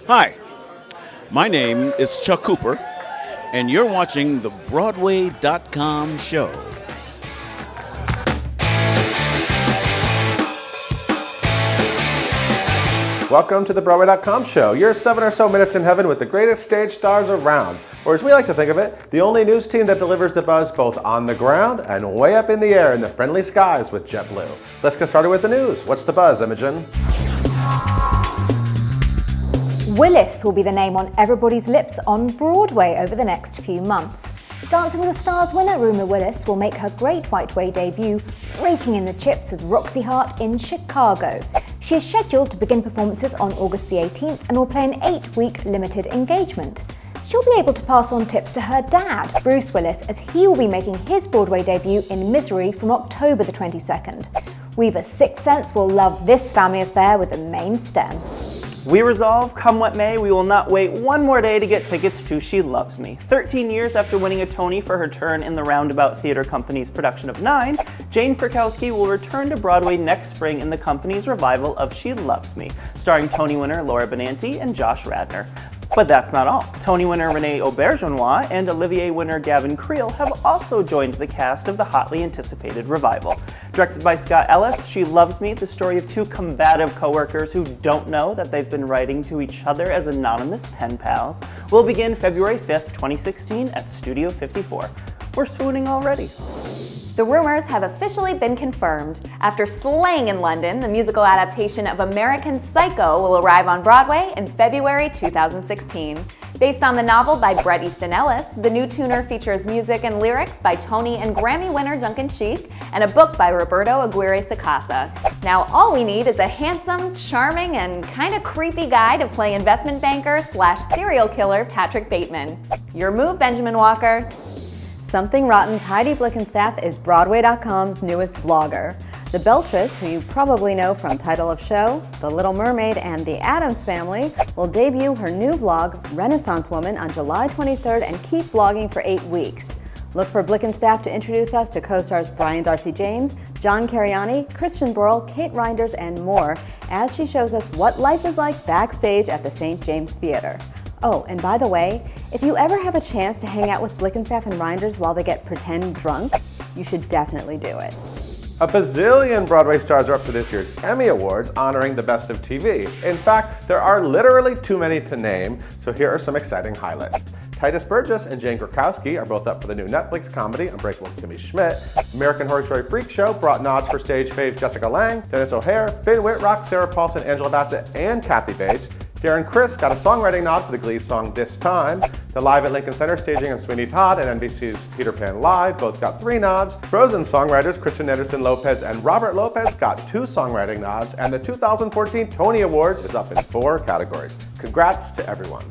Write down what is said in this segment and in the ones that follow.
Hi, my name is Chuck Cooper, and you're watching the Broadway.com show. Welcome to the Broadway.com show, your 7 or so minutes in heaven with the greatest stage stars around. Or as we like to think of it, the only news team that delivers the buzz both on the ground and way up in the air in the friendly skies with JetBlue. Let's get started with the news. What's the buzz, Imogen? Willis will be the name on everybody's lips on Broadway over the next few months. Dancing with the Stars winner Rumer Willis will make her Great White Way debut, raking in the chips as Roxy Hart in Chicago. She is scheduled to begin performances on August the 18th and will play an 8-week limited engagement. She'll be able to pass on tips to her dad, Bruce Willis, as he will be making his Broadway debut in Misery from October the 22nd. Weaver Sixth Sense will love this family affair with the main stem. We resolve, come what may, we will not wait one more day to get tickets to She Loves Me. 13 years after winning a Tony for her turn in the Roundabout Theatre Company's production of Nine, Jane Krakowski will return to Broadway next spring in the company's revival of She Loves Me, starring Tony winner Laura Benanti and Josh Radnor. But that's not all. Tony winner Renee Auberjonois and Olivier winner Gavin Creel have also joined the cast of the hotly anticipated revival. Directed by Scott Ellis, She Loves Me, the story of two combative co-workers who don't know that they've been writing to each other as anonymous pen pals, will begin February 5th, 2016 at Studio 54. We're swooning already. The rumors have officially been confirmed. After slaying in London, the musical adaptation of American Psycho will arrive on Broadway in February 2016. Based on the novel by Bret Easton Ellis, the new tuner features music and lyrics by Tony and Grammy winner Duncan Sheik and a book by Roberto Aguirre Sacasa. Now all we need is a handsome, charming, and kind of creepy guy to play investment banker / serial killer Patrick Bateman. Your move, Benjamin Walker. Something Rotten's Heidi Blickenstaff is Broadway.com's newest blogger. The Beltress, who you probably know from Title of Show, The Little Mermaid, and The Addams Family, will debut her new vlog, Renaissance Woman, on July 23rd and keep vlogging for 8 weeks. Look for Blickenstaff to introduce us to co-stars Brian Darcy James, John Cariani, Christian Borle, Kate Reinders, and more, as she shows us what life is like backstage at the St. James Theatre. Oh, and by the way, if you ever have a chance to hang out with Blickenstaff and Reinders while they get pretend drunk, you should definitely do it. A bazillion Broadway stars are up for this year's Emmy Awards honoring the best of TV. In fact, there are literally too many to name, so here are some exciting highlights. Titus Burgess and Jane Krakowski are both up for the new Netflix comedy Unbreakable Kimmy Schmidt. American Horror Story Freak Show brought nods for stage faves Jessica Lange, Dennis O'Hare, Finn Wittrock, Sarah Paulson, Angela Bassett, and Kathy Bates. Darren Criss got a songwriting nod for the Glee song This Time. The Live at Lincoln Center staging of Sweeney Todd and NBC's Peter Pan Live both got 3 nods. Frozen songwriters Christian Anderson Lopez and Robert Lopez got 2 songwriting nods, and the 2014 Tony Awards is up in 4 categories. Congrats to everyone.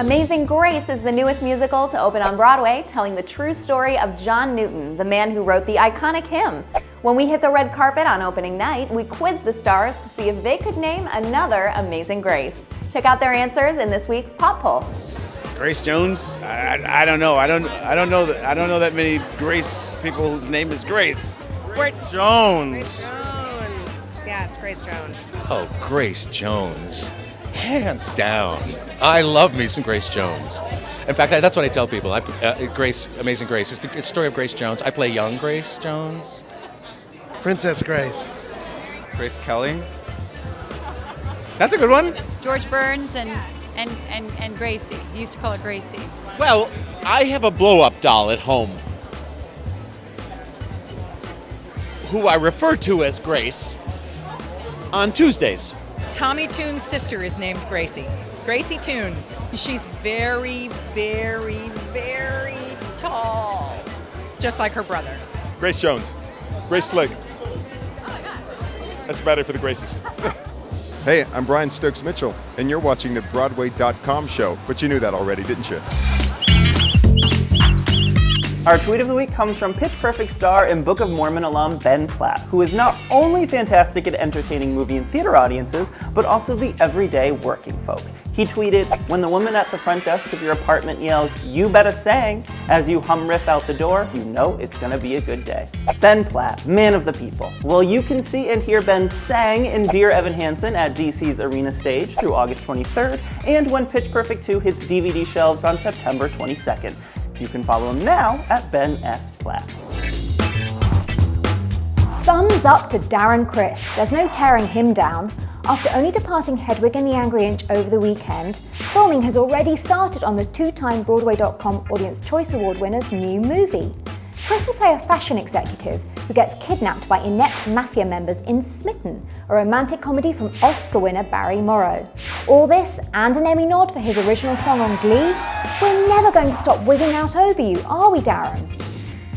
Amazing Grace is the newest musical to open on Broadway, telling the true story of John Newton, the man who wrote the iconic hymn. When we hit the red carpet on opening night, we quizzed the stars to see if they could name another Amazing Grace. Check out their answers in this week's Pop Poll. Grace Jones? I don't know. I don't know that many Grace people whose name is Grace. Grace Jones. Jones. Yes, Grace Jones. Oh, Grace Jones. Hands down. I love me some Grace Jones. In fact, that's what I tell people. Amazing Grace. It's the story of Grace Jones. I play young Grace Jones. Princess Grace. Grace Kelly. That's a good one. George Burns and Gracie. He used to call her Gracie. Well, I have a blow-up doll at home who I refer to as Grace on Tuesdays. Tommy Toone's sister is named Gracie. Gracie Toone. She's very, very, very tall. Just like her brother. Grace Jones. Grace Slick. That's about it for the Gracies. Hey, I'm Brian Stokes Mitchell, and you're watching the Broadway.com show. But you knew that already, didn't you? Our tweet of the week comes from Pitch Perfect star and Book of Mormon alum Ben Platt, who is not only fantastic at entertaining movie and theater audiences, but also the everyday working folk. He tweeted, "When the woman at the front desk of your apartment yells, 'You better sang,' as you hum riff out the door, you know it's gonna be a good day." Ben Platt, man of the people. Well, you can see and hear Ben sang in Dear Evan Hansen at DC's Arena Stage through August 23rd, and when Pitch Perfect 2 hits DVD shelves on September 22nd. You can follow him now at Ben S. Platt. Thumbs up to Darren Criss. There's no tearing him down. After only departing Hedwig and the Angry Inch over the weekend, filming has already started on the two-time Broadway.com Audience Choice Award winner's new movie. Criss will play a fashion executive who gets kidnapped by inept mafia members in SMITTEN, a romantic comedy from Oscar winner Barry Morrow. All this and an Emmy nod for his original song on Glee? We're never going to stop wigging out over you, are we, Darren?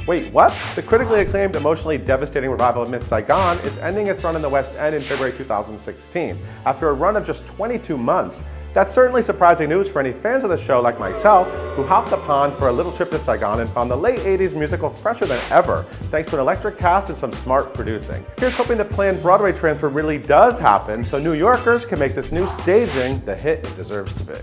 Wait, what? The critically acclaimed, emotionally devastating revival of Miss Saigon is ending its run in the West End in February 2016, after a run of just 22 months. That's certainly surprising news for any fans of the show like myself, who hopped the pond for a little trip to Saigon and found the late 80s musical fresher than ever, thanks to an electric cast and some smart producing. Here's hoping the planned Broadway transfer really does happen, so New Yorkers can make this new staging the hit it deserves to be.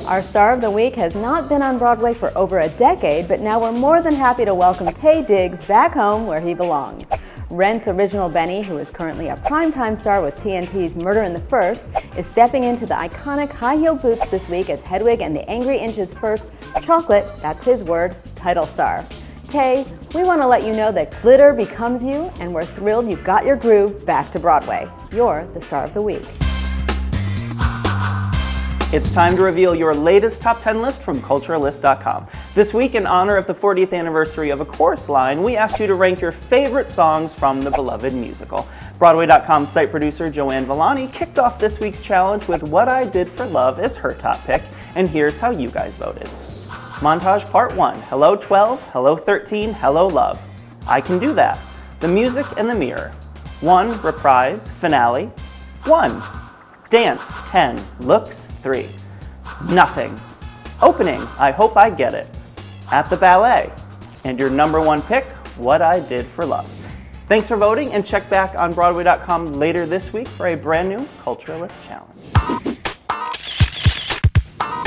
Our star of the week has not been on Broadway for over a decade, but now we're more than happy to welcome Taye Diggs back home where he belongs. Rent's original Benny, who is currently a primetime star with TNT's Murder in the First, is stepping into the iconic high-heeled boots this week as Hedwig and the Angry Inch's first chocolate, that's his word, title star. Taye, we want to let you know that glitter becomes you, and we're thrilled you've got your groove back to Broadway. You're the star of the week. It's time to reveal your latest top 10 list from Culturalist.com. This week, in honor of the 40th anniversary of A Chorus Line, we asked you to rank your favorite songs from the beloved musical. Broadway.com site producer Joanne Villani kicked off this week's challenge with What I Did for Love as her top pick, and here's how you guys voted. Montage Part 1, Hello 12, Hello 13, Hello Love. I Can Do That. The Music and the Mirror. 1, Reprise, Finale. 1. Dance, 10. Looks, 3. Nothing. Opening, I Hope I Get It. At the Ballet. And your number one pick, What I Did for Love. Thanks for voting, and check back on Broadway.com later this week for a brand new Culturalist Challenge.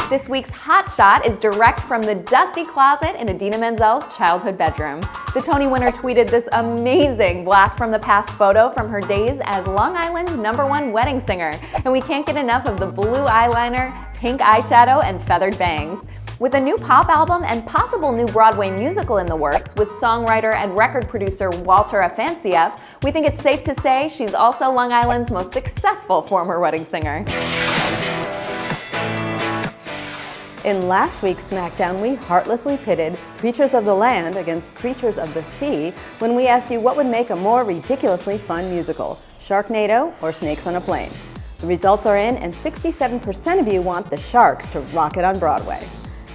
This week's Hot Shot is direct from the dusty closet in Idina Menzel's childhood bedroom. The Tony winner tweeted this amazing blast from the past photo from her days as Long Island's #1 wedding singer, and we can't get enough of the blue eyeliner, pink eyeshadow, and feathered bangs. With a new pop album and possible new Broadway musical in the works with songwriter and record producer Walter Afanasieff, we think it's safe to say she's also Long Island's most successful former wedding singer. In last week's SmackDown, we heartlessly pitted Creatures of the Land against Creatures of the Sea when we asked you what would make a more ridiculously fun musical, Sharknado or Snakes on a Plane. The results are in, and 67% of you want the Sharks to rock it on Broadway.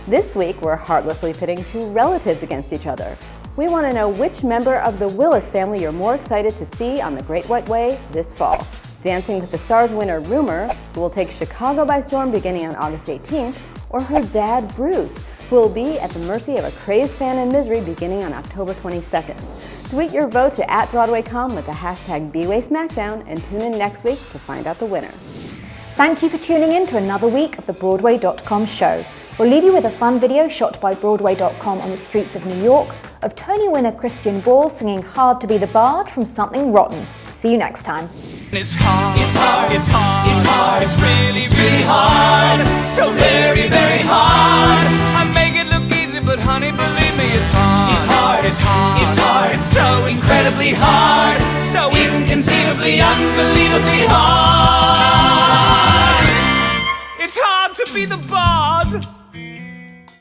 This week, we're heartlessly pitting two relatives against each other. We want to know which member of the Willis family you're more excited to see on the Great White Way this fall. Dancing with the Stars winner Rumer, who will take Chicago by storm beginning on August 18th, or her dad Bruce, who will be at the mercy of a crazed fan in misery beginning on October 22nd. Tweet your vote to @BroadwayCom with the hashtag BWaySmackDown and tune in next week to find out the winner. Thank you for tuning in to another week of the Broadway.com show. We'll leave you with a fun video shot by Broadway.com on the streets of New York of Tony winner Christian Borle singing Hard to Be the Bard from Something Rotten. See you next time. It's hard, it's hard, it's hard, it's hard, it's really, really hard. So very, very hard. I make it look easy, but honey, believe me, it's hard. It's hard, it's hard, it's hard. It's so incredibly hard. So inconceivably, unbelievably hard. It's hard to be the bard.